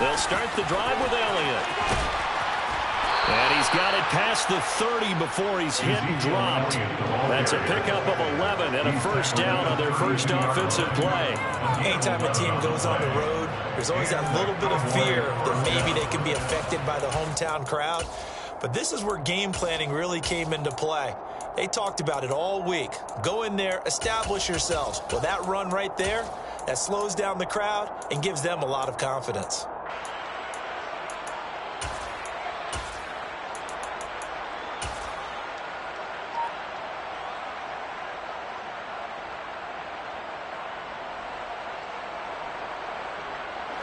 They'll start the drive with Elliott. And he's got it past the 30 before he's hit and dropped. That's a pickup of 11 and a first down on their first offensive play. Anytime a team goes on the road, there's always that little bit of fear that maybe they can be affected by the hometown crowd. But this is where game planning really came into play. They talked about it all week. Go in there, establish yourselves. Well, that run right there, that slows down the crowd and gives them a lot of confidence.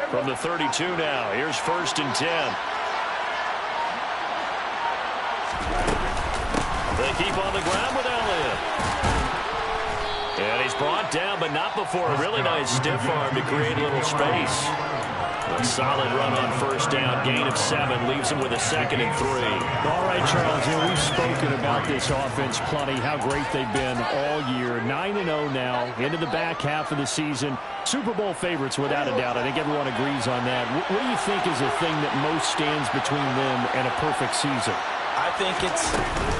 From the 32 now, here's 1st and 10. They keep on the ground with Elliott. And he's brought down, but not before a really nice stiff arm to create a little space. A solid run on first down, gain of 7, leaves him with a 2nd and 3. All right, Charles, we've spoken about this offense plenty, how great they've been all year. 9-0 now, into the back half of the season. Super Bowl favorites, without a doubt. I think everyone agrees on that. What do you think is the thing that most stands between them and a perfect season? I think it's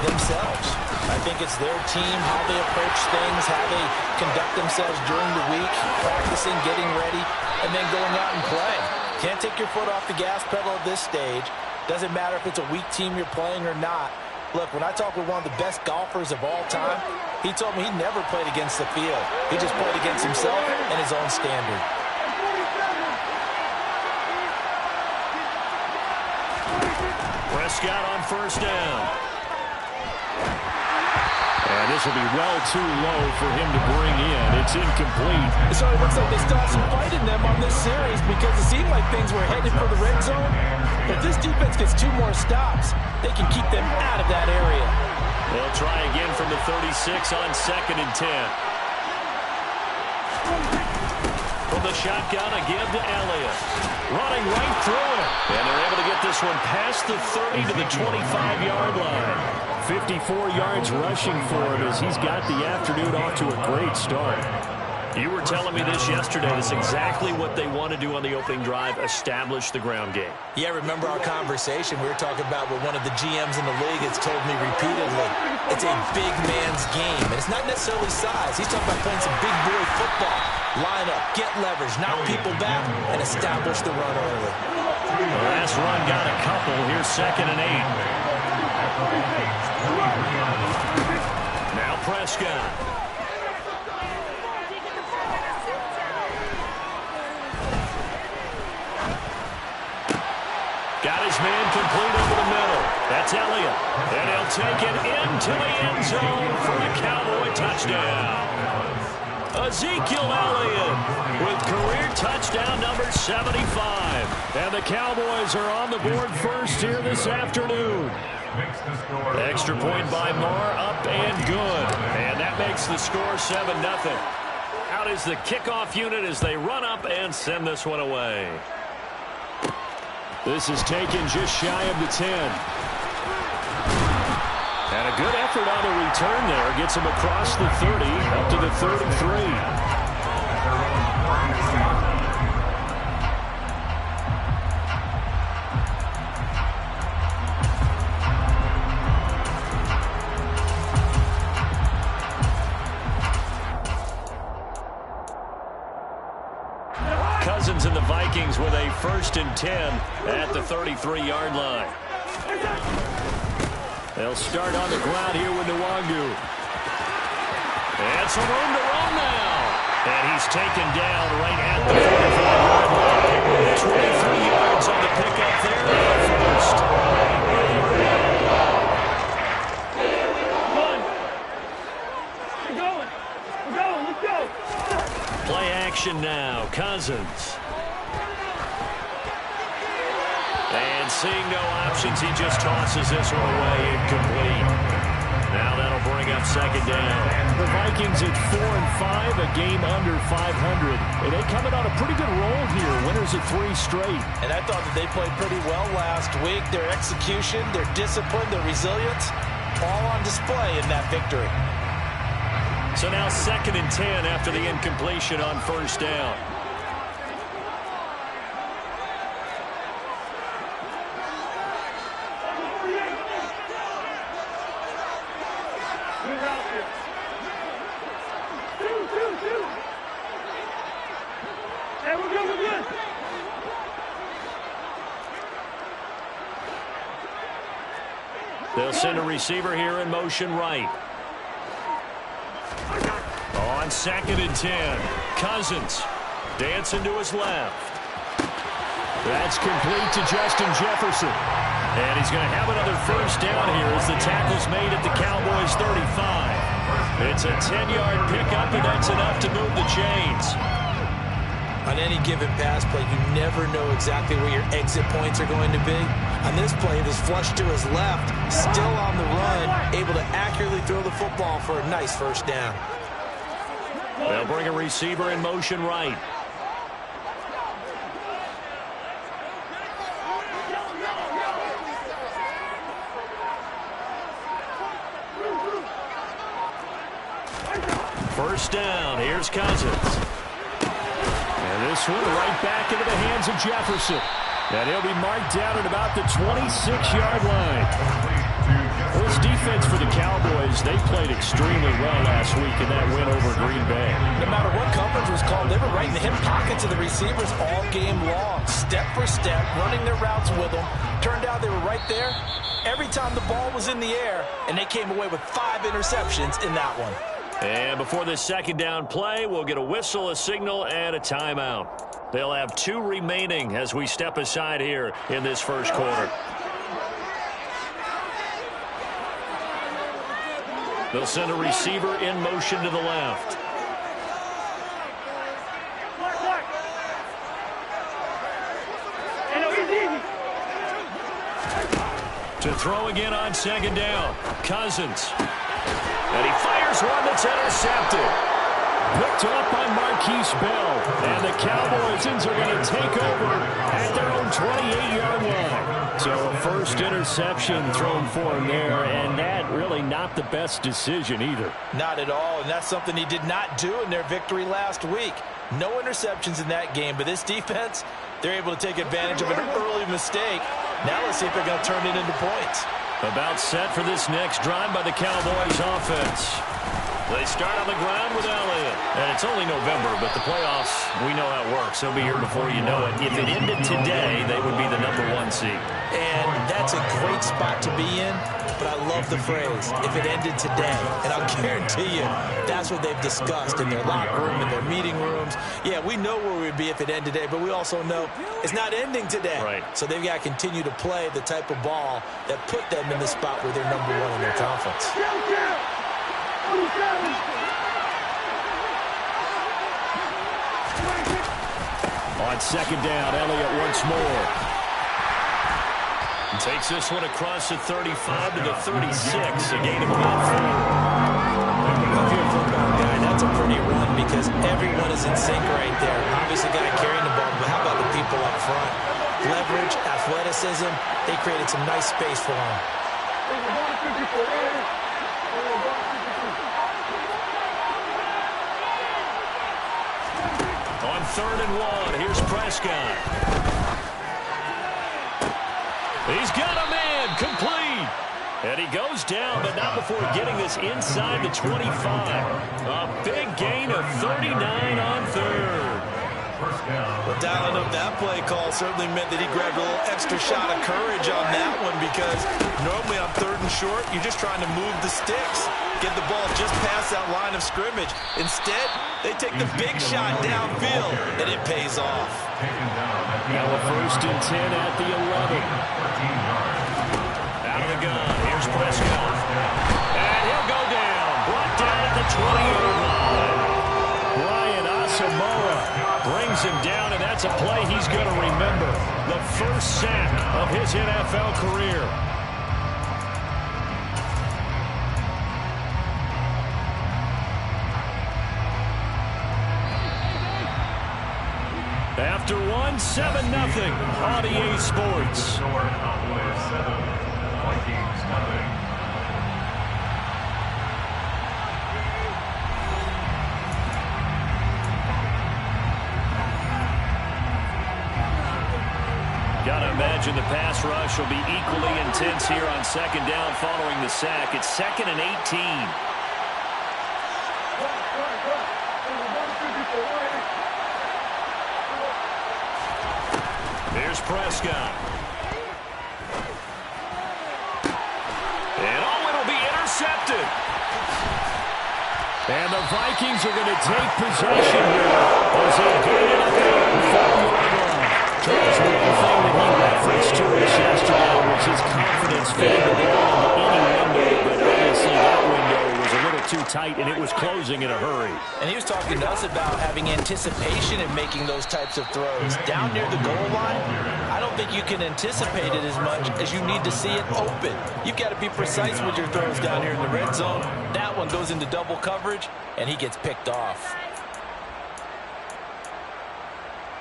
themselves. I think it's their team, how they approach things, how they conduct themselves during the week, practicing, getting ready, and then going out and playing. Can't take your foot off the gas pedal at this stage. Doesn't matter if it's a weak team you're playing or not. Look, when I talk with one of the best golfers of all time, he told me he never played against the field. He just played against himself and his own standard. Prescott on first down. And this will be well too low for him to bring in. It's incomplete. So it looks like they still have some fight in them on this series because it seemed like things were headed for the red zone. If this defense gets 2 more stops, they can keep them out of that area. They'll try again from the 36 on 2nd and 10. From the shotgun, a give to Elliott. Running right through it. And they're able to get this one past the 30 to the 25-yard line. 54 yards rushing for him as he's got the afternoon off to a great start. You were telling me this yesterday. That's exactly what they want to do on the opening drive, establish the ground game. Yeah, remember our conversation? We were talking about what one of the GMs in the league has told me repeatedly. It's a big man's game, and it's not necessarily size. He's talking about playing some big boy football. Line up, get leverage, knock people back, and establish the run early. The last run got a couple. Here's 2nd and 8. Now Prescott. Got his man complete over the middle. That's Elliott. And he'll take it into the end zone for a Cowboy touchdown. Ezekiel Elliott with career touchdown number 75. And the Cowboys are on the board first here this afternoon. Extra point by Marr, up and good. And that makes the score 7-0. Out is the kickoff unit as they run up and send this one away. This is taken just shy of the 10. And a good effort on the return there. Gets him across the 30, up to the 33. Cousins and the Vikings with a 1st and 10 at the 33-yard line. They'll start on the ground here with Nwangu. And some room to run now. And he's taken down right at the 45-yard line. 23 yards on the pickup there on the first. We're going. Let's go. Play action now. Cousins. And seeing no options, he just tosses this one away, incomplete. Now that'll bring up 2nd down. The Vikings at 4-5, a game under 500. And they coming on a pretty good roll here. Winners of 3 straight. And I thought that they played pretty well last week. Their execution, their discipline, their resilience, all on display in that victory. So now 2nd and 10 after the incompletion on 1st down. Hey, we're good, we're good. They'll send a receiver here in motion right. On 2nd and 10, Cousins dancing to his left. That's complete to Justin Jefferson. And he's going to have another first down here as the tackle's made at the Cowboys' 35. It's a 10-yard pickup, and that's enough to move the chains. On any given pass play, you never know exactly where your exit points are going to be. On this play, it was flushed to his left, still on the run, able to accurately throw the football for a nice first down. They'll bring a receiver in motion right. First down, here's Cousins. And this one right back into the hands of Jefferson. And he'll be marked down at about the 26-yard line. Well, this defense for the Cowboys, they played extremely well last week in that win over Green Bay. No matter what coverage was called, they were right in the hip pockets of the receivers all game long. Step for step, running their routes with them. Turned out they were right there every time the ball was in the air, and they came away with 5 interceptions in that one. And before this second down play, we'll get a whistle, a signal, and a timeout. They'll have 2 remaining as we step aside here in this first quarter. They'll send a receiver in motion to the left. To throw again on 2nd down, Cousins. And he fires one that's intercepted. Picked up by Marquise Bell. And the Cowboys are going to take over at their own 28-yard line. So a first interception thrown for him there, and that really not the best decision either. Not at all, and that's something he did not do in their victory last week. No interceptions in that game, but this defense, they're able to take advantage of an early mistake. Now let's see if they're going to turn it into points. About set for this next drive by the Cowboys offense. They start on the ground with Elliott. And it's only November, but the playoffs, we know how it works. They'll be here before you know it. If it ended today, they would be the #1 seed. And that's a great spot to be in, but I love the phrase, if it ended today. And I'll guarantee you, that's what they've discussed in their locker room, in their meeting rooms. Yeah, we know where we'd be if it ended today, but we also know it's not ending today. Right. So they've got to continue to play the type of ball that put them in the spot where they're #1 in their conference. On 2nd down, Elliott once more. And takes this one across the 35 to the 36, a gain of about 4. If you're a football guy, that's a pretty run because everyone is in sync right there. Obviously, the guy carrying the ball, but how about the people up front? Leverage, athleticism, they created some nice space for him. On 3rd and 1, here's Prescott. He's got a man, complete. And he goes down, but not before getting this inside the 25. A big gain of 39 on 3rd. Well, dialing up that play call certainly meant that he grabbed a little extra shot of courage on that one because normally on 3rd and short, you're just trying to move the sticks, get the ball just past that line of scrimmage. Instead, they take the big shot downfield, and it pays off. Now a 1st and 10 at the 11. Out of the gun, here's Prescott. And he'll go down, brought down at the 20-yard line. Brian Asamoah brings him down, and that's a play he's going to remember. The first sack of his NFL career. After one, 7-0 on EA Sports. Gotta imagine the pass rush will be equally intense here on 2nd down following the sack. It's 2nd and 18. Here's Prescott. And oh, it'll be intercepted. And the Vikings are going to take possession here as they get it up there on the 4-yard line. Charles, one thing that he referenced to us yesterday was his confidence fitting the ball into any window, but obviously that window was a little too tight, and it was closing in a hurry. And he was talking to us about having anticipation in making those types of throws. Down near the goal line, I don't think you can anticipate it as much as you need to see it open. You've got to be precise with your throws down here in the red zone. That one goes into double coverage, and he gets picked off.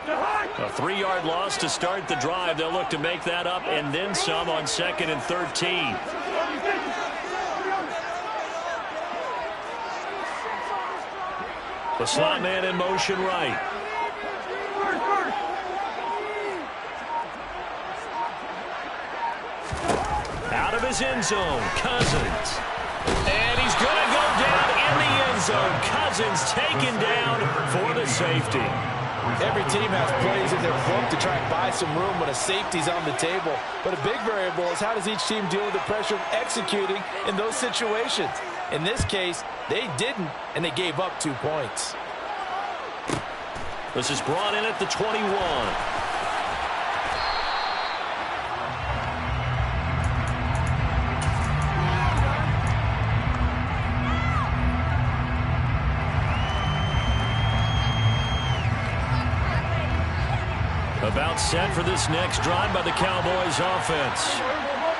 A 3-yard loss to start the drive. They'll look to make that up and then some on 2nd and 13. The slot man in motion right. Out of his end zone, Cousins. And he's going to go down in the end zone. Cousins taken down for the safety. Every team has plays in their book to try and buy some room when a safety's on the table. But a big variable is how does each team deal with the pressure of executing in those situations. In this case, they didn't, and they gave up 2 points. This is brought in at the 21. About set for this next drive by the Cowboys offense.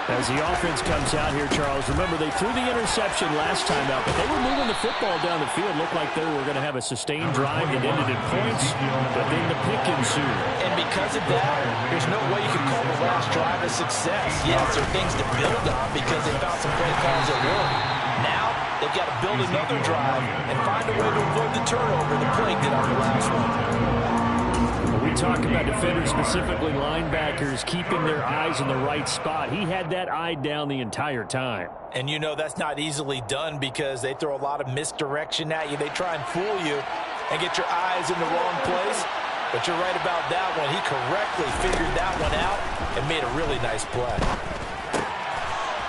As the offense comes out here, Charles, remember they threw the interception last time out, but they were moving the football down the field. Looked like they were going to have a sustained drive that ended in points, but then the pick ensued. And because of that, there's no way you can call the last drive a success. Yes, there are things to build on because they found some play calls at work. Now, they've got to build another drive and find a way to avoid the turnover that plagued it on the last one. We talk about defenders, specifically linebackers, keeping their eyes in the right spot. He had that eye down the entire time. And you know that's not easily done because they throw a lot of misdirection at you. They try and fool you and get your eyes in the wrong place. But you're right about that one. He correctly figured that one out and made a really nice play.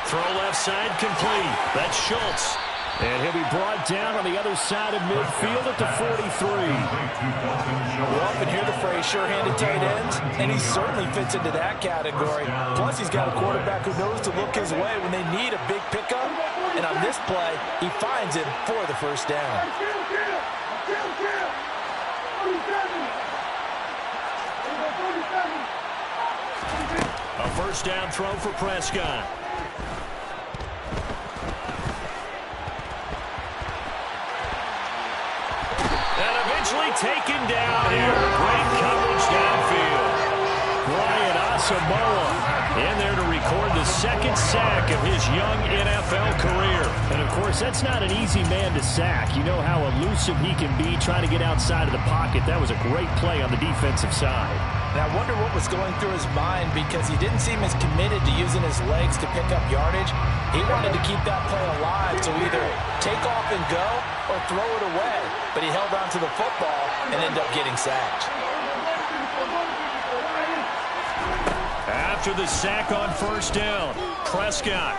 Throw left side complete. That's Schultz. And he'll be brought down on the other side of midfield at the 43. We'll often hear the phrase sure-handed tight ends, and he certainly fits into that category. Plus, he's got a quarterback who knows to look his way when they need a big pickup. And on this play, he finds him for the first down. A first down throw for Prescott. And eventually taken down here. Great coverage downfield. Brian Asamoah in there to record the second sack of his young NFL career. And, of course, that's not an easy man to sack. You know how elusive he can be trying to get outside of the pocket. That was a great play on the defensive side. And I wonder what was going through his mind because he didn't seem as committed to using his legs to pick up yardage. He wanted to keep that play alive to either take off and go or throw it away. But he held on to the football and ended up getting sacked. After the sack on first down, Prescott.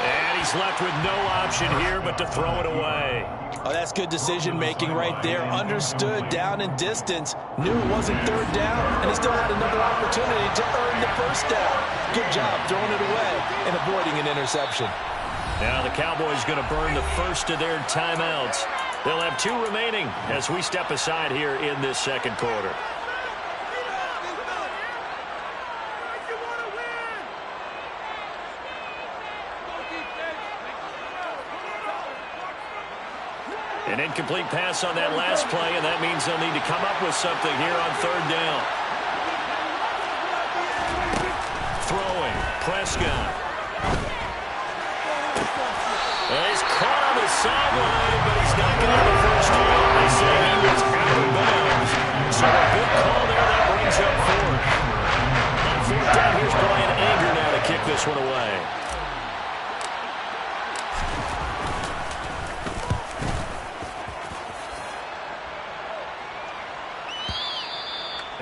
And he's left with no option here but to throw it away. Oh, that's good decision-making right there. Understood down and distance. Knew it wasn't third down, and he still had another opportunity to earn the first down. Good job throwing it away and avoiding an interception. Now the Cowboys going to burn the first of their timeouts. They'll have 2 remaining as we step aside here in this second quarter. An incomplete pass on that last play, and that means they'll need to come up with something here on third down. Throwing, Prescott. And he's caught on the sideline, but he's not going to have the first down. They say he was out of bounds. So a good call there. That brings up 4th. On 4th down, here's Brian Anger now to kick this one away.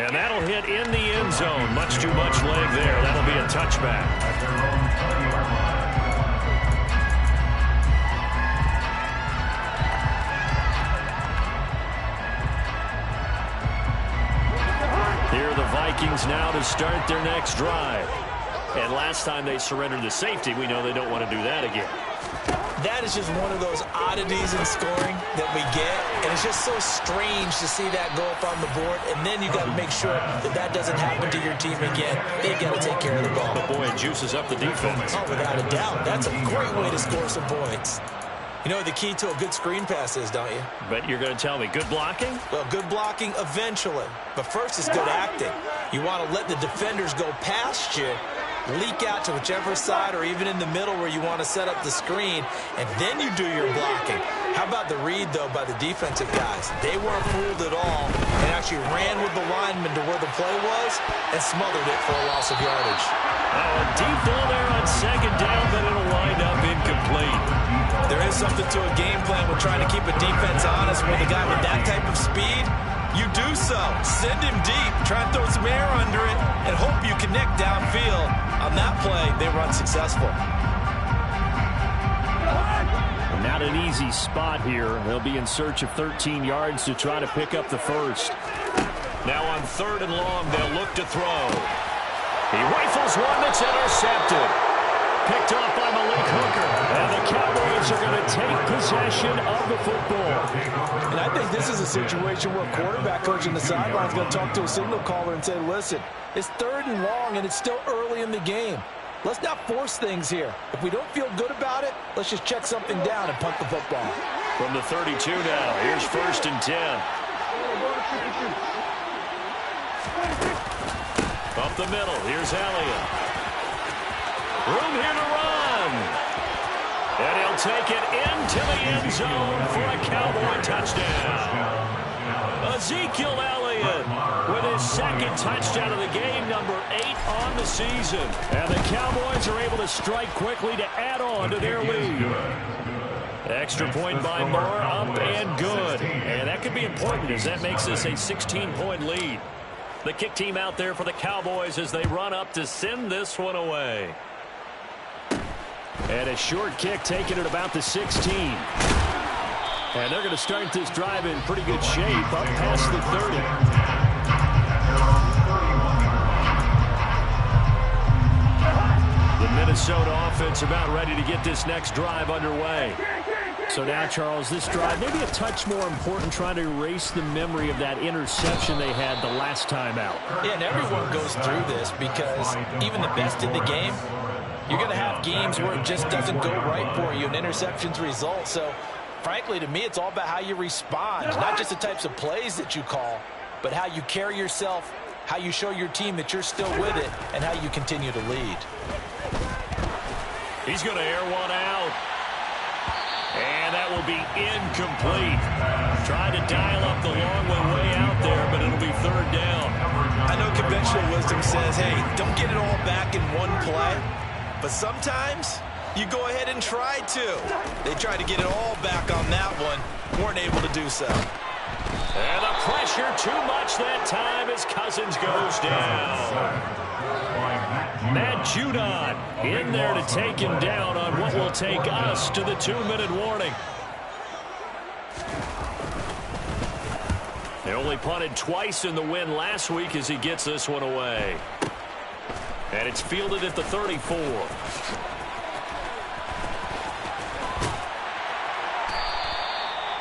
And that'll hit in the end zone. Much too much leg there. That'll be a touchback. Here are the Vikings now to start their next drive. And last time they surrendered the safety, we know they don't want to do that again. That is just one of those oddities in scoring that we get, and it's just so strange to see that go up on the board, and then you got to make sure that that doesn't happen to your team again. They got to take care of the ball. But boy, it juices up the defense. Oh, without a doubt. That's a great way to score some points. You know what the key to a good screen pass is, don't you? But you're going to tell me, good blocking? Well, good blocking eventually. But first is good acting. You want to let the defenders go past you, leak out to whichever side or even in the middle where you want to set up the screen, and then you do your blocking. How about the read, though, by the defensive guys? They weren't fooled at all and actually ran with the lineman to where the play was and smothered it for a loss of yardage. A deep ball there on second down, but it'll wind up incomplete. There is something to a game plan with trying to keep a defense honest with a guy with that type of speed. You do so. Send him deep. Try and throw some air under it and hope you connect downfield. On that play, they were unsuccessful. Not an easy spot here. They'll be in search of 13 yards to try to pick up the first. Now on 3rd and long, they'll look to throw. He rifles one that's intercepted. Picked off by Malik Hooker. And the Cowboys are going to take possession of the football. And I think this is a situation where a quarterback coach on the sideline is going to talk to a signal caller and say, listen, it's 3rd and long and it's still early in the game. Let's not force things here. If we don't feel good about it, let's just check something down and punt the football. From the 32 now, here's 1st and 10. Up the middle, here's Elliott. Room here to run. And he'll take it into the end zone for a Cowboy touchdown. Ezekiel Elliott with his 2nd touchdown of the game, number 8 on the season. And the Cowboys are able to strike quickly to add on to their lead. Extra point by Moore, up and good. And that could be important as that makes this a 16-point lead. The kick team out there for the Cowboys as they run up to send this one away. And a short kick taken at about the 16. And they're going to start this drive in pretty good shape up past the 30. The Minnesota offense about ready to get this next drive underway. So now, Charles, this drive maybe a touch more important, trying to erase the memory of that interception they had the last time out. Yeah, and everyone goes through this because even the best in the game, you're going to have games where it just doesn't go right for you, and interceptions result. So, frankly, to me, it's all about how you respond, not just the types of plays that you call, but how you carry yourself, how you show your team that you're still with it, and how you continue to lead. He's going to air one out. And that will be incomplete. Trying to dial up the long one way out there, but it'll be 3rd down. I know conventional wisdom says, hey, don't get it all back in one play. But sometimes you go ahead and try to. They tried to get it all back on that one. Weren't able to do so. And the pressure too much that time as Cousins goes down. Matt Judon in there to take him down on what will take us to the 2-minute warning. They only punted twice in the win last week as he gets this one away. And it's fielded at the 34.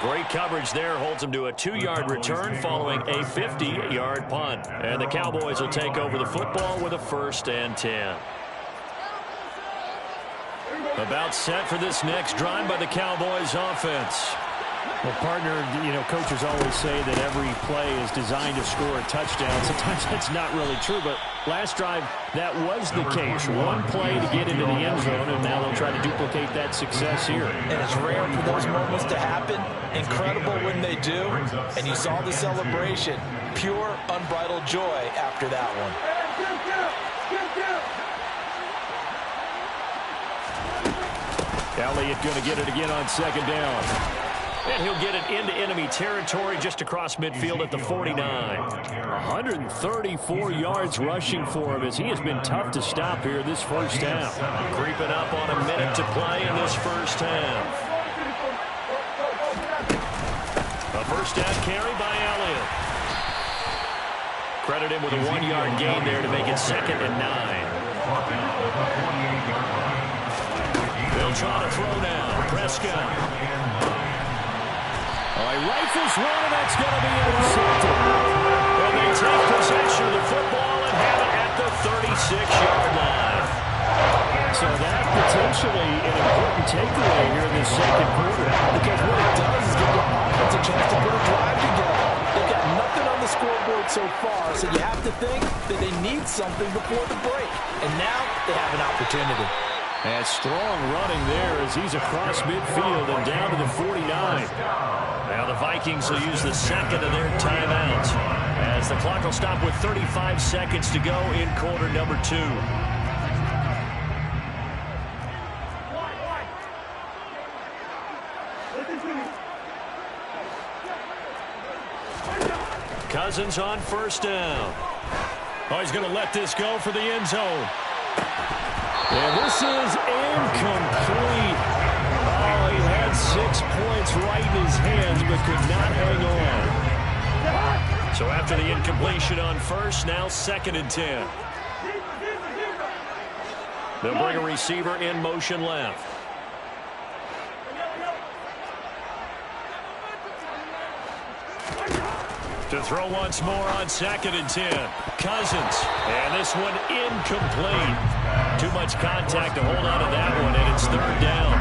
Great coverage there, holds him to a 2-yard return following a 50-yard punt. And the Cowboys will take over the football with a 1st and 10. About set for this next drive by the Cowboys offense. Well, partner, you know, coaches always say that every play is designed to score a touchdown. Sometimes that's not really true, but last drive, that was the case. One play to get into the end zone, and now they'll try to duplicate that success here. And it's rare for those moments to happen. Incredible when they do. And you saw the celebration. Pure, unbridled joy after that one. Elliott going to get it again on 2nd down. And he'll get it into enemy territory just across midfield at the 49. 134 yards rushing for him as he has been tough to stop here this first half. Creeping up on a minute to play in this first half. A first down carry by Elliott. Credit him with a 1-yard gain there to make it 2nd and 9. They'll try to throw now. Prescott. He rifles one, and that's going to be intercepted. And they take possession of the football and have it at the 36-yard line. So that potentially an important takeaway here in this second quarter. Because what it does is give the offense a chance to put a drive together. They've got nothing on the scoreboard so far, so you have to think that they need something before the break. And now they have an opportunity. And strong running there as he's across midfield and down to the 49. Now the Vikings will use the second of their timeouts as the clock will stop with 35 seconds to go in quarter number 2. Cousins on first down. Oh, he's going to let this go for the end zone. And this is incomplete. Oh, he had 6 points right in his hands, but could not hang on. So after the incompletion on first, now 2nd and 10. They'll bring a receiver in motion left. To throw once more on 2nd and 10. Cousins. And this one incomplete. Too much contact to hold on to that one, and it's 3rd down.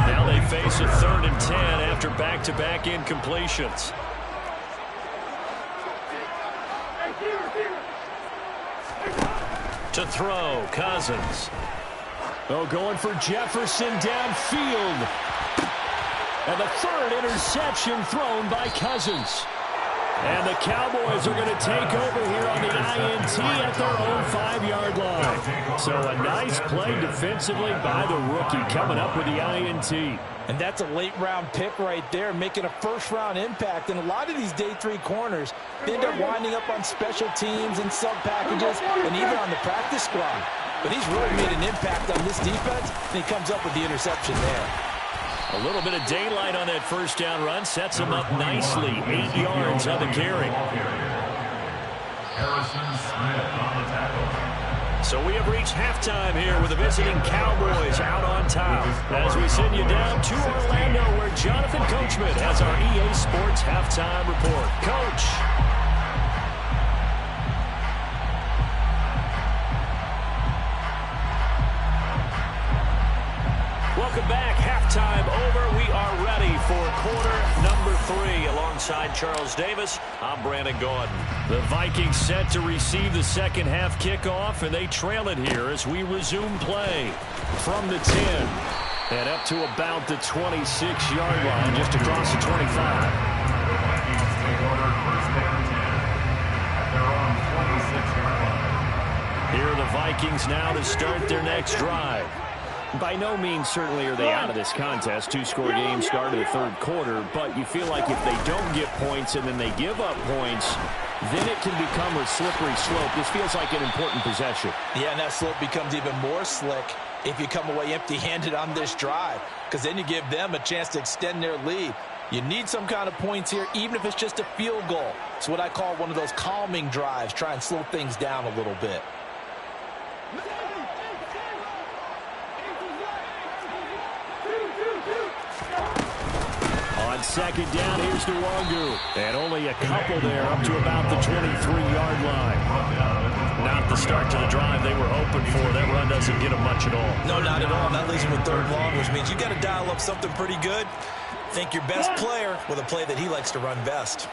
Now they face a 3rd and 10 after back-to-back incompletions. To throw, Cousins. Oh, going for Jefferson downfield. And the 3rd interception thrown by Cousins. And the Cowboys are going to take over here on the INT at their own 5-yard line. So a nice play defensively by the rookie coming up with the INT. And that's a late-round pick right there, making a first-round impact. And a lot of these day 3 corners, they end up winding up on special teams and sub-packages and even on the practice squad. But he's really made an impact on this defense, and he comes up with the interception there. A little bit of daylight on that first down run sets him up nicely. 8 yards on the carry. So we have reached halftime here with the visiting Cowboys out on top. As we send you down to Orlando, where Jonathan Coachman has our EA Sports halftime report. Coach. Welcome back. Halftime over. We are ready for quarter number 3. Alongside Charles Davis, I'm Brandon Gordon. The Vikings set to receive the second half kickoff, and they trail it here as we resume play from the 10 and up to about the 26-yard line, just across the 25. Here are the Vikings now to start their next drive. By no means certainly are they out of this contest. 2-score game started the 3rd quarter, but you feel like if they don't get points and then they give up points, then it can become a slippery slope. This feels like an important possession. Yeah, and that slope becomes even more slick if you come away empty-handed on this drive, because then you give them a chance to extend their lead. You need some kind of points here, even if it's just a field goal. It's what I call one of those calming drives, try and slow things down a little bit. On second down, here's Nwangu. And only a couple there, up to about the 23-yard line. Not the start to the drive they were hoping for. That run doesn't get them much at all. No, not at all. That leaves them with 3rd long, which means you got to dial up something pretty good. Think your best player with a play that he likes to run best.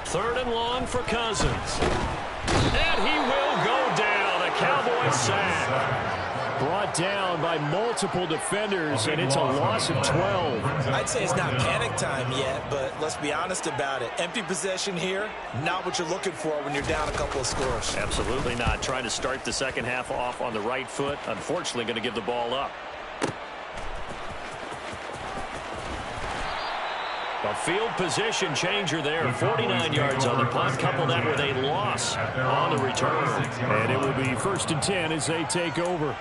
Third and long for Cousins. And he will go down. A Cowboys sack. Brought down by multiple defenders, and it's a loss of 12. I'd say it's not panic time yet, but let's be honest about it. Empty possession here, not what you're looking for when you're down a couple of scores. Absolutely not. Trying to start the second half off on the right foot. Unfortunately, going to give the ball up. A field position changer there. 49 yards on the punt. Couple that with a loss on the return. And it will be 1st and 10 as they take over.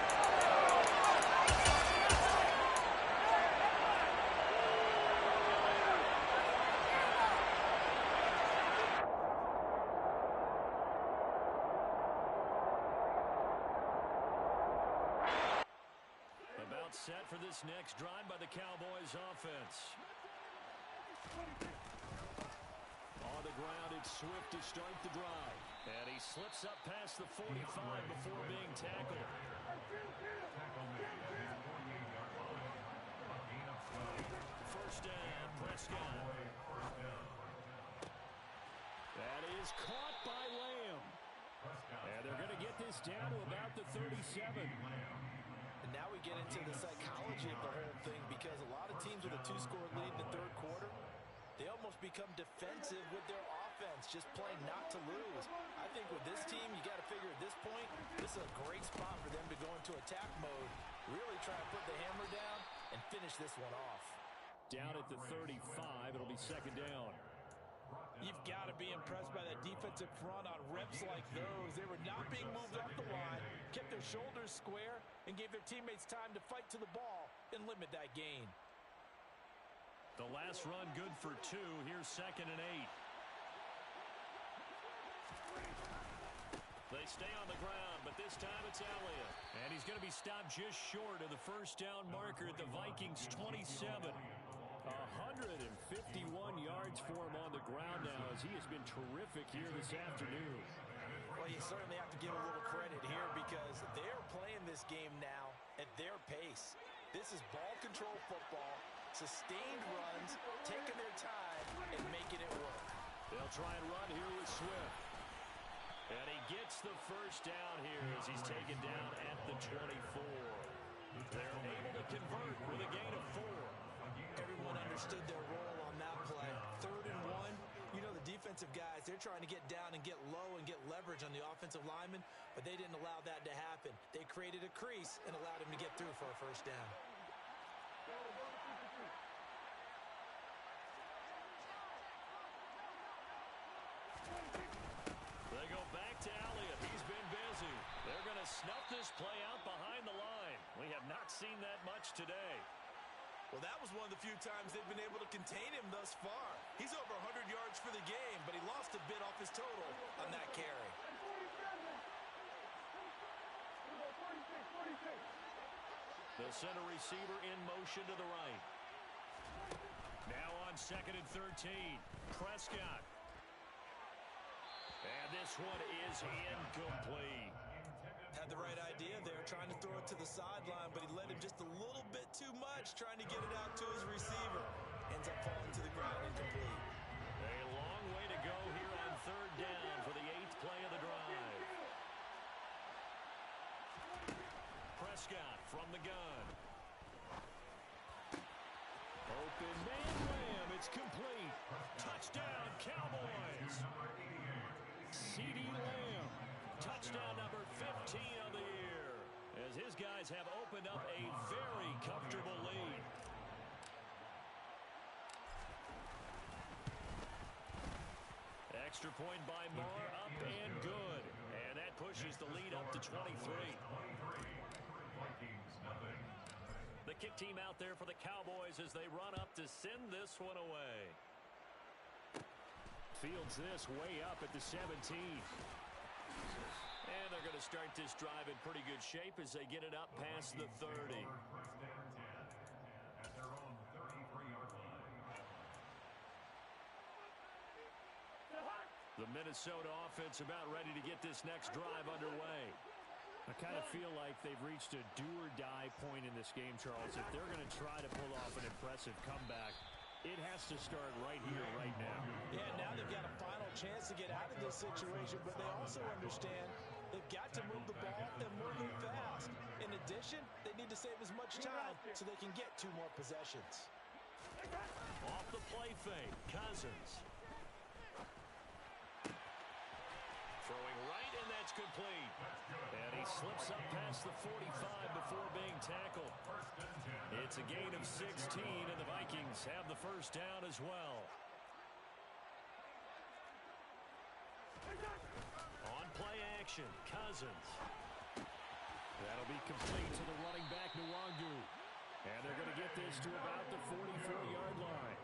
About set for this next drive by the Cowboys offense. On the ground, it's Swift to start the drive. And he slips up past the 45 before being tackled. First down, Prescott. That is caught by Lamb. And they're going to get this down to about the 37. And now we get into the psychology of the whole thing, because a lot of teams with a 2-score lead in the third quarter, they almost become defensive with their offense, just playing not to lose. I think with this team, you got to figure at this point, this is a great spot for them to go into attack mode, really try to put the hammer down and finish this one off. Down at the 35, it'll be 2nd down. You've got to be impressed by that defensive front on reps like those. They were not being moved up the line, kept their shoulders square, and gave their teammates time to fight to the ball and limit that gain. The last run good for 2. Here's 2nd and 8. They stay on the ground, but this time it's Elliott. And he's going to be stopped just short of the first down marker at the Vikings' 27. 151 yards for him on the ground now, as he has been terrific here this afternoon. Well, you certainly have to give a little credit here, because they're playing this game now at their pace. This is ball control football, sustained runs, taking their time and making it work. They'll try and run here with Swift. And he gets the first down here as he's taken down at the 24. They're able to convert with a gain of 4. Everyone understood their role on that play. 3rd and 1. You know, the defensive guys, they're trying to get down and get low and get leverage on the offensive lineman, but they didn't allow that to happen. They created a crease and allowed him to get through for a first down. They go back to Elliott. He's been busy. They're going to snuff this play out behind the line. We have not seen that much today. Well, that was one of the few times they've been able to contain him thus far. He's over 100 yards for the game, but he lost a bit off his total on that carry. The center receiver in motion to the right. Now on 2nd and 13. Prescott. And this one is incomplete. Had the right idea there, trying to throw it to the sideline, but he led him just a little bit too much, trying to get it out to his receiver. Ends up falling to the ground incomplete. A long way to go here on 3rd down for the 8th play of the drive. Prescott from the gun. Open man Lamb, it's complete. Touchdown, Cowboys. C.D. Lamb, touchdown number 15 of the year, as his guys have opened up a very comfortable lead. Extra point by Moore, up and good. And that pushes the lead up to 23. The kick team out there for the Cowboys as they run up to send this one away. Fields this way up at the 17. And they're going to start this drive in pretty good shape as they get it up past the 30. The Minnesota offense about ready to get this next drive underway. I kind of feel like they've reached a do-or-die point in this game, Charles. If they're going to try to pull off an impressive comeback, it has to start right here, right now. Yeah, now they've got a final chance to get out of this situation, but they also understand They've got to move the ball and move it fast. In addition, they need to save as much time so they can get 2 more possessions. Off the play fake, Cousins. Throwing right, and that's complete. And he slips up past the 45 before being tackled. It's a gain of 16, and the Vikings have the first down as well. On play action, Cousins. That'll be complete to the running back, Nwangu. And they're going to get this to about the 44-yard line.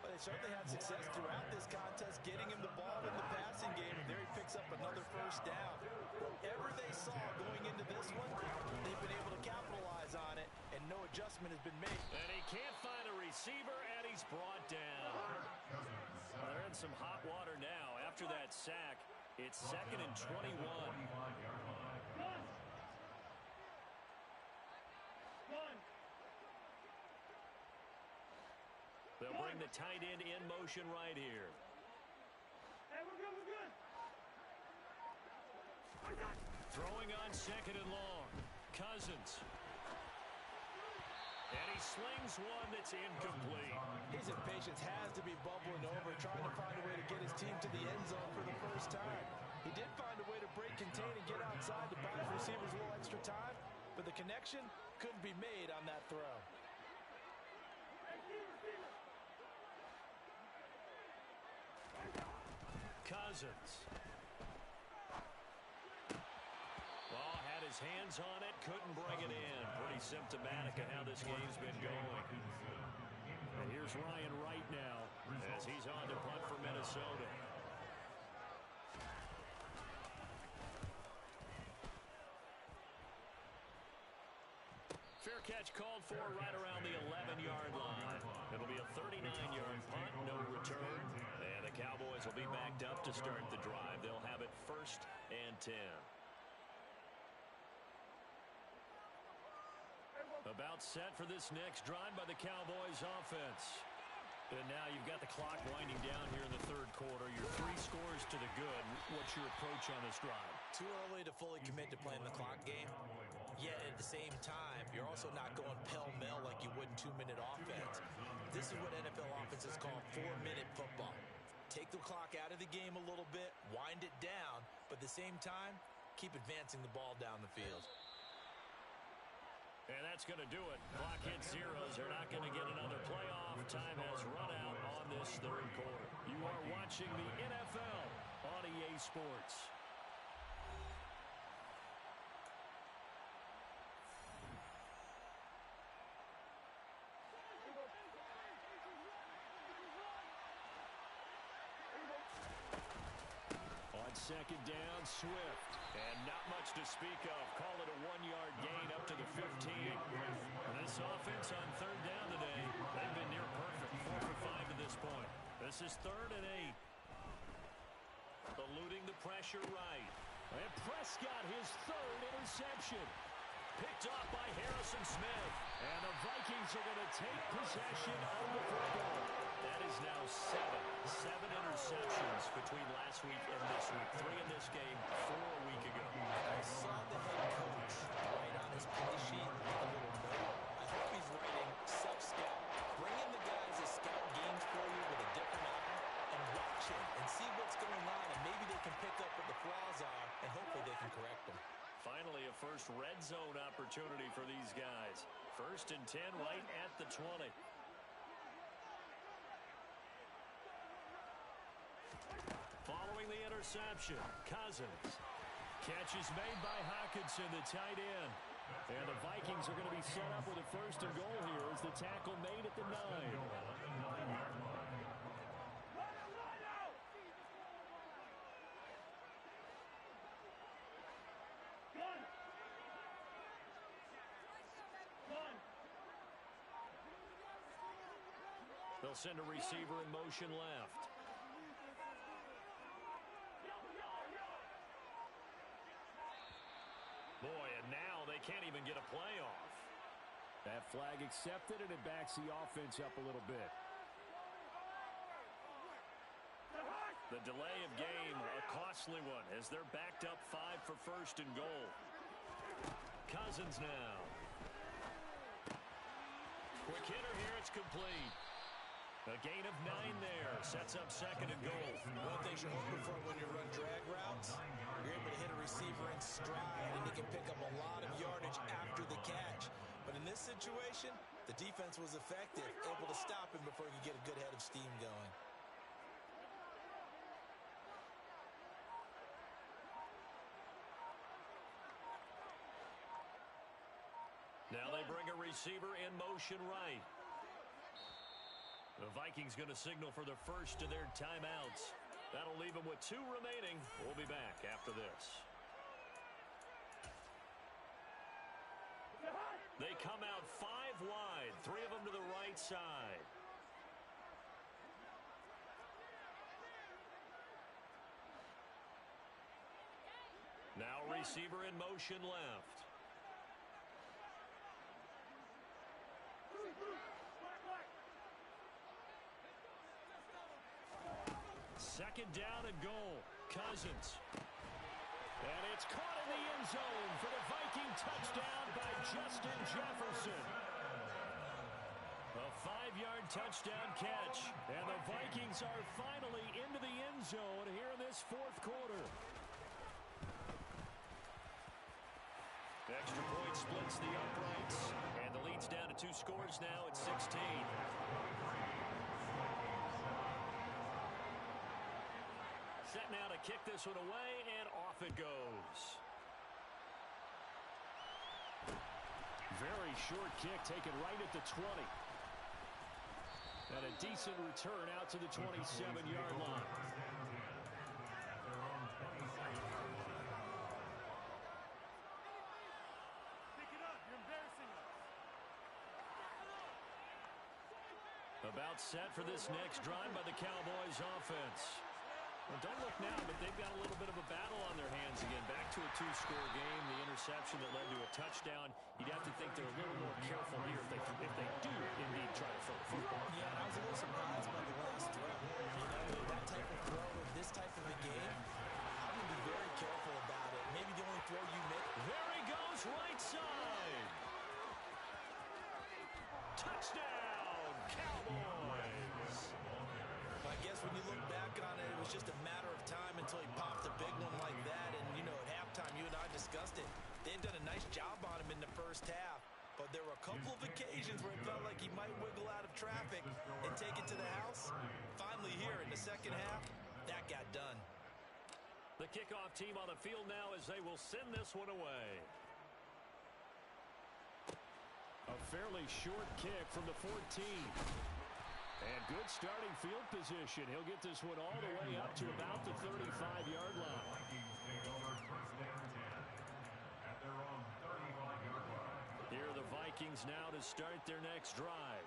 Well, they certainly had success throughout this contest, getting him the ball in the passing game, and there he picks up another first down. Whatever they saw going into this one, they've been able to capitalize on it, and no adjustment has been made. And he can't find a receiver, and he's brought down. Well, they're in some hot water now. After that sack, it's 2nd and 21. They'll bring the tight end in motion right here. Hey, we're good, we're good. Throwing on 2nd and long. Cousins. And he slings one that's incomplete. His impatience has to be bubbling over, trying to find a way to get his team to the end zone for the first time. He did find a way to break contain and get outside to buy his receivers a little extra time, but the connection couldn't be made on that throw. Cousins. Well, had his hands on it, couldn't bring it in. Pretty symptomatic of how this game's been going. And here's Ryan Wright now as he's on to punt for Minnesota. Fair catch called for right around the 11-yard line. It'll be a 39-yard punt, no return. And the Cowboys will be backed up to start the drive. They'll have it 1st and 10. About set for this next drive by the Cowboys offense. And now you've got the clock winding down here in the 3rd quarter. You're 3 scores to the good. What's your approach on this drive? Too early to fully commit to playing the clock game. Yet at the same time, you're also not going pell-mell like you would in 2-minute offense. This is what NFL offenses call 4-minute football. Take the clock out of the game a little bit, wind it down, but at the same time, keep advancing the ball down the field. And that's going to do it. Clock hits zeros. They're not going to get another playoff. Time has run out on this 3rd quarter. You are watching the NFL on EA Sports. On 2nd down, Swift. And not much to speak of. Call it a 1-yard gain up to the 15. And this offense on 3rd down today, they've been near perfect. 4 for 5 to this point. This is 3rd and 8. Eluding the pressure right. And Prescott, his 3rd interception. Picked off by Harrison Smith. And the Vikings are going to take possession of the football. That is now 7 interceptions between last week and this week. 3 in this game, 4 a week ago. I saw the head coach write on his play sheet a little note. I hope he's writing self-scout. Bring in the guys that scout games for you with a different eye and watch it and see what's going on, and maybe they can pick up what the flaws are, and hopefully they can correct them. Finally, a first red zone opportunity for these guys. 1st and 10 right at the 20. Following the interception, Cousins. Catch is made by Hockenson, the tight end. And the Vikings are going to be set up with a 1st and goal here as the tackle made at the 9. They'll send a receiver in motion left. Boy, and now they can't even get a play off. That flag accepted, and it backs the offense up a little bit. The delay of game, a costly one, as they're backed up 5 for first and goal. Cousins now. Quick hitter here, it's complete. A gain of 9 there, sets up second and goal. One thing you're hoping for when you run drag routes, you're able to hit a receiver in stride, and he can pick up a lot of yardage after the catch. But in this situation, the defense was effective, able to stop him before he could get a good head of steam going. Now they bring a receiver in motion right. The Vikings going to signal for the first of their timeouts. That'll leave them with 2 remaining. We'll be back after this. They come out 5 wide, 3 of them to the right side. Now receiver in motion left. Second down and goal. Cousins. And it's caught in the end zone for the Viking touchdown by Justin Jefferson. A 5-yard touchdown catch. And the Vikings are finally into the end zone here in this 4th quarter. Extra point splits the uprights. And the lead's down to 2 scores now at 16. Set now to kick this one away, and off it goes. Very short kick taken right at the 20. And a decent return out to the 27-yard line. Pick it up. You're embarrassing us. About set for this next drive by the Cowboys offense. Well, don't look now, but they've got a little bit of a battle on their hands again. Back to a 2-score game. The interception that led to a touchdown. You'd have to think they're a little more careful here if they do indeed try to throw the football. Yeah, I was a little surprised by the last throw. That type of throw in this type of a game, I'm going to be very careful about it. Maybe the only throw you make. There he goes, right side. Touchdown, Cowboys. I guess when you look back on it, it was just a matter of time until he popped a big one like that. And, you know, at halftime, you and I discussed it. They've done a nice job on him in the first half. But there were a couple of occasions where it felt like he might wiggle out of traffic and take it to the house. Finally here in the second half, that got done. The kickoff team on the field now as they will send this one away. A fairly short kick from the 14. And good starting field position. He'll get this one all the way up to about the 35-yard line. Here are the Vikings now to start their next drive.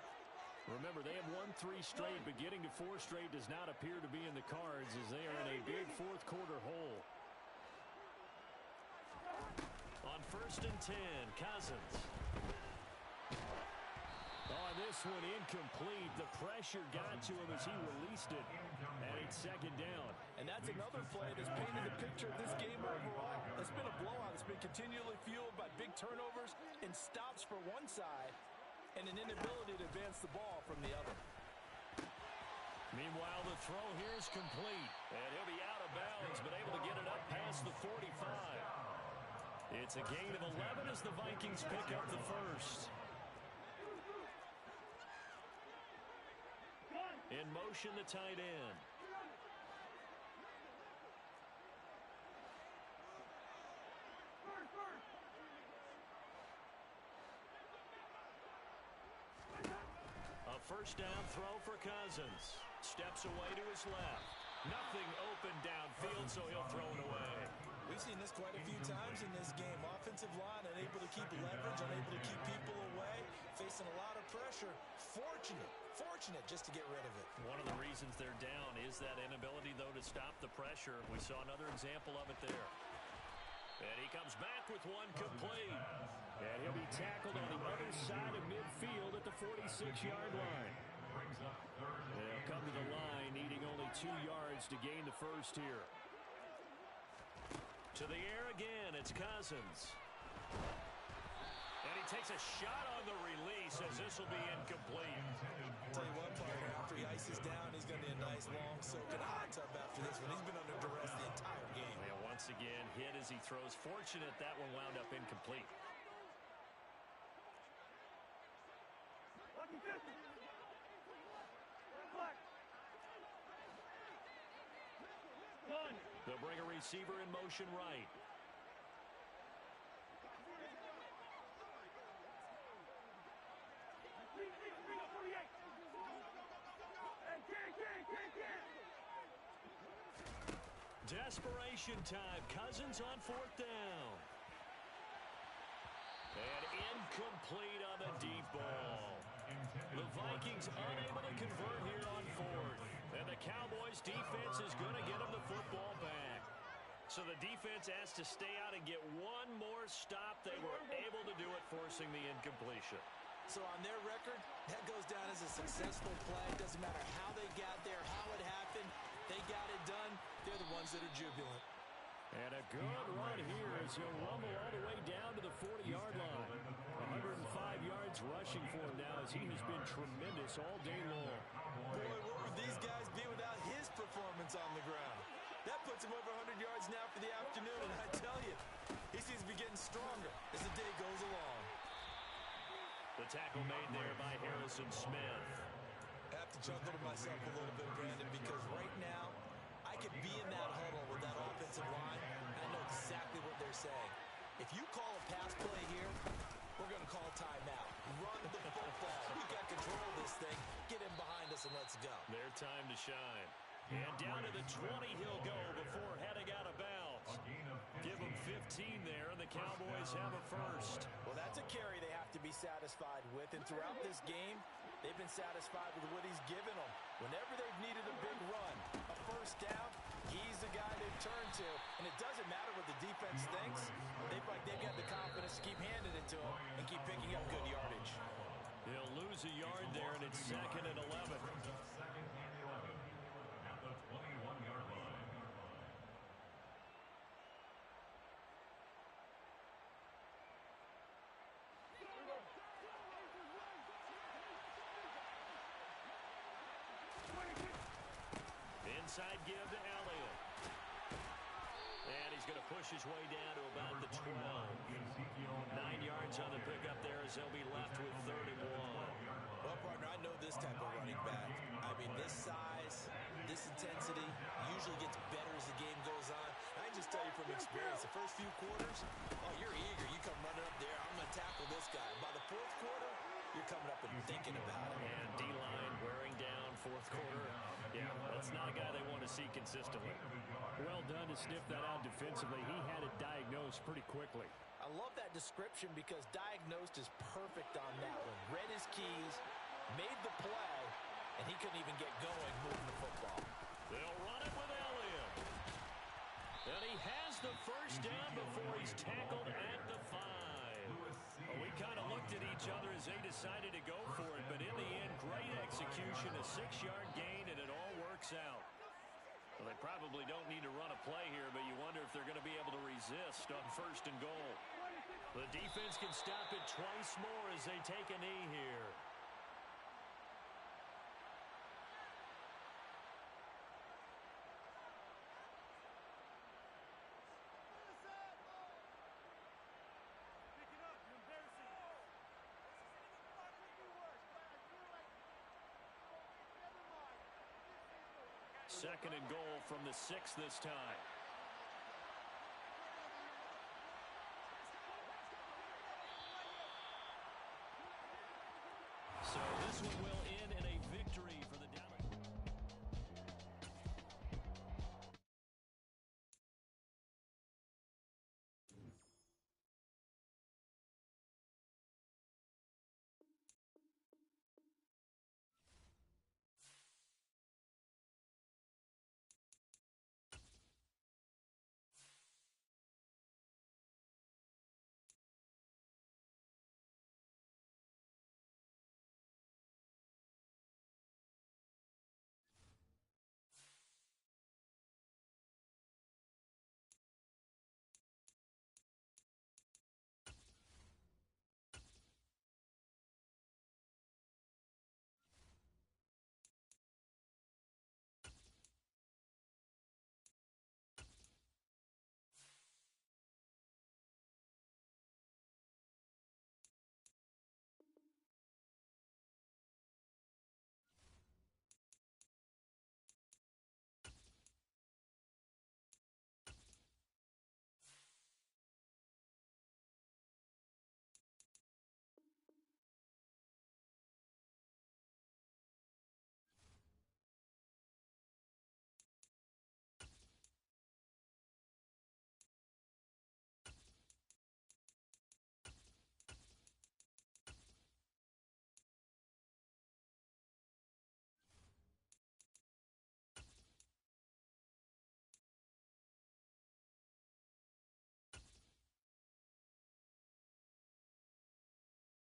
Remember, they have won 3 straight, but getting to 4 straight does not appear to be in the cards as they are in a big 4th quarter hole. On 1st and 10, Cousins. On this one, incomplete. The pressure got to him as he released it. And it's second down. And that's another play that's painted the picture of this game overall. It's been a blowout. It's been continually fueled by big turnovers and stops for one side and an inability to advance the ball from the other. Meanwhile, the throw here is complete. And he'll be out of bounds, but able to get it up past the 45. It's a gain of 11 as the Vikings pick up the first. In motion, the tight end. A first down throw for Cousins. Steps away to his left. Nothing open downfield, so he'll throw it away. We've seen this quite a few times in this game. Offensive line unable to keep leverage, unable to keep people away, facing a lot of pressure. Fortunate just to get rid of it. One of the reasons they're down is that inability, though, to stop the pressure. We saw another example of it there. And he comes back with one complete. And he'll be tackled on the other side of midfield at the 46-yard line. They'll come to the line needing only 2 yards yards to gain the first here. To the air again, it's Cousins. And he takes a shot on the release as this will be incomplete. I'll tell you what, partner, after he ices down, he's going to need a nice, long soak in a hot tub after this one. He's been under duress the entire game. And once again, hit as he throws. Fortunate that one wound up incomplete. They'll bring a receiver in motion right. Desperation time. Cousins on fourth down. And incomplete on the deep ball. The Vikings unable to convert here on fourth. And the Cowboys defense is going to get them the football back. So the defense has to stay out and get one more stop. They were able to do it, forcing the incompletion. So on their record, that goes down as a successful play. Doesn't matter how they got there, how it happened. They got it done. They're the ones that are jubilant. And a good run here as he'll rumble all the way down to the 40-yard line. 105 yards rushing for him now as he has been tremendous all day long. Boy, what would these guys be without his performance on the ground? That puts him over 100 yards now for the afternoon, and I tell you, he seems to be getting stronger as the day goes along. The tackle made there by Harrison Smith. I have to chuckle to myself a little bit, Brandon, because right now, I could be in that huddle with that offensive line, and I know exactly what they're saying. If you call a pass play here, we're going to call timeout. Run the football. We got control of this thing. Get him behind us and let's go. Their time to shine. And down to the 20 he'll go before heading out of bounds. Give him 15 there, and the Cowboys have a first. Well, that's a carry they have to be satisfied with, and throughout this game, they've been satisfied with what he's given them. Whenever they've needed a big run, a first down, he's the guy they've turned to, and it doesn't matter what the defense thinks. They've got the confidence to keep handing it to him and keep picking up good yardage. He'll lose a yard there, and it's 2nd and 11. At the 21-yard line. Inside give to Elliott. And he's going to push his way down to about the 12. 9 yards on the pickup there as they'll be left with 31. Well, partner, I know this type of running back. I mean, this size, this intensity usually gets better as the game goes on. I can just tell you from experience, the first few quarters, oh, you're eager. You come running up there. I'm going to tackle this guy. By the fourth quarter, you're coming up and thinking about it. And D-line wearing down fourth quarter. Yeah, that's not a guy they want to see consistently. Well done to sniff that out defensively. He had it diagnosed pretty quickly. I love that description because diagnosed is perfect on that one. Read his keys, made the play, and he couldn't even get going moving the football. They'll run it with Elliott. And he has the first down before he's tackled at the 5. Well, we kind of looked at each other as they decided to go for it, but in the end, great execution, a 6-yard gain, and it all works out. Well, they probably don't need to run a play here, but you wonder if they're going to be able to resist on 1st and goal. The defense can stop it twice more as they take a knee here. Second and goal from the 6 this time. So this one will end in a victory